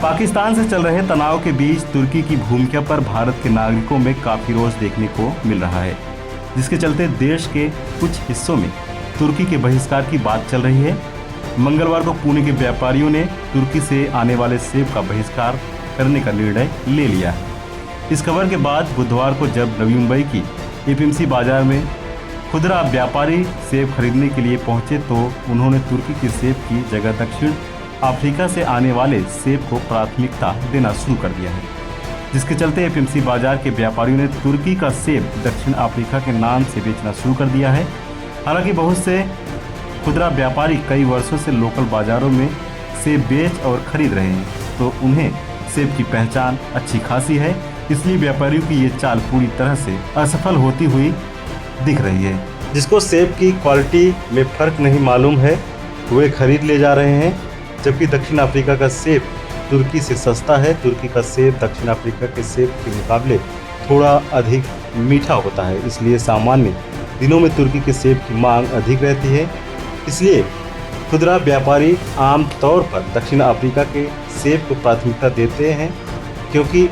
पाकिस्तान से चल रहे तनाव के बीच तुर्की की भूमिका पर भारत के नागरिकों में काफी रोष देखने को मिल रहा है, जिसके चलते देश के कुछ हिस्सों में तुर्की के बहिष्कार की बात चल रही है। मंगलवार को पुणे के व्यापारियों ने तुर्की से आने वाले सेब का बहिष्कार करने का निर्णय ले लिया। इस खबर के बाद बुधवार को जब नवी मुंबई की एपीएमसी बाजार में खुदरा व्यापारी सेब खरीदने के लिए पहुंचे तो उन्होंने तुर्की के सेब की जगह दक्षिण अफ्रीका से आने वाले सेब को प्राथमिकता देना शुरू कर दिया है, जिसके चलते एपीएमसी बाजार के व्यापारियों ने तुर्की का सेब दक्षिण अफ्रीका के नाम से बेचना शुरू कर दिया है। हालांकि बहुत से खुदरा व्यापारी कई वर्षों से लोकल बाजारों में सेब बेच और खरीद रहे हैं, तो उन्हें सेब की पहचान अच्छी खासी है, इसलिए व्यापारियों की ये चाल पूरी तरह से असफल होती हुई दिख रही है। जिसको सेब की क्वालिटी में फर्क नहीं मालूम है वे खरीद ले जा रहे हैं, जबकि दक्षिण अफ्रीका का सेब तुर्की से सस्ता है। तुर्की का सेब दक्षिण अफ्रीका के सेब के मुकाबले थोड़ा अधिक मीठा होता है, इसलिए सामान्य दिनों में तुर्की के सेब की मांग अधिक रहती है। इसलिए खुदरा व्यापारी आम तौर पर दक्षिण अफ्रीका के सेब को प्राथमिकता देते हैं, क्योंकि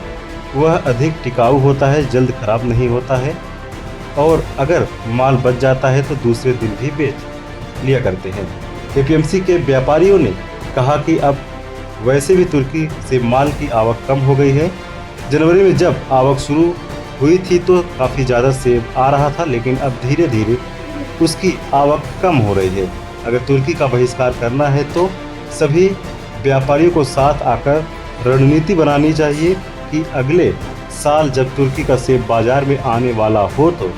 वह अधिक टिकाऊ होता है, जल्द खराब नहीं होता है और अगर माल बच जाता है तो दूसरे दिन भी बेच लिया करते हैं। एपीएमसी के व्यापारियों ने कहा कि अब वैसे भी तुर्की से माल की आवक कम हो गई है। जनवरी में जब आवक शुरू हुई थी तो काफ़ी ज़्यादा सेब आ रहा था, लेकिन अब धीरे धीरे उसकी आवक कम हो रही है। अगर तुर्की का बहिष्कार करना है तो सभी व्यापारियों को साथ आकर रणनीति बनानी चाहिए कि अगले साल जब तुर्की का सेब बाज़ार में आने वाला हो तो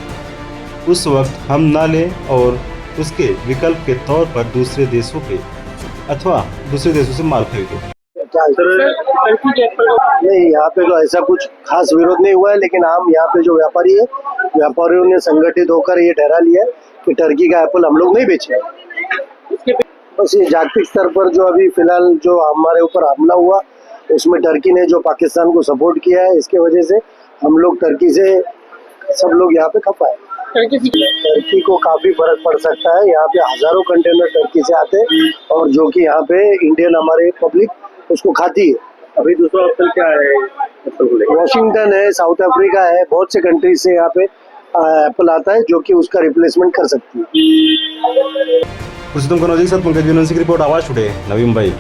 उस वक्त हम ना लें और उसके विकल्प के तौर पर दूसरे देशों के अथवा दूसरे देशों से माल खरीदें। नहीं, यहाँ पे तो ऐसा कुछ खास विरोध नहीं हुआ है, लेकिन हम यहाँ पे जो व्यापारी है, व्यापारियों ने संगठित होकर ये ठहरा लिया है कि टर्की का एप्पल हम लोग नहीं बेचे। बस ये जागतिक स्तर पर जो अभी फिलहाल जो हमारे ऊपर हमला हुआ उसमें टर्की ने जो पाकिस्तान को सपोर्ट किया है, इसके वजह से हम लोग टर्की से सब लोग यहाँ पे खपा है। टर्की को काफी फर्क पड़ सकता है। यहाँ पे हजारों कंटेनर टर्की से आते हैं और जो कि यहाँ पे इंडियन हमारे पब्लिक उसको खाती है। अभी दूसरा ऑप्शन क्या है? वॉशिंगटन है, साउथ अफ्रीका है, बहुत से कंट्रीज से यहाँ पे एप्पल आता है जो कि उसका रिप्लेसमेंट कर सकती है। पुरुषोत्तम कनौजी के साथ पंकज की रिपोर्ट, आवाज टुडे, नवी मुंबई।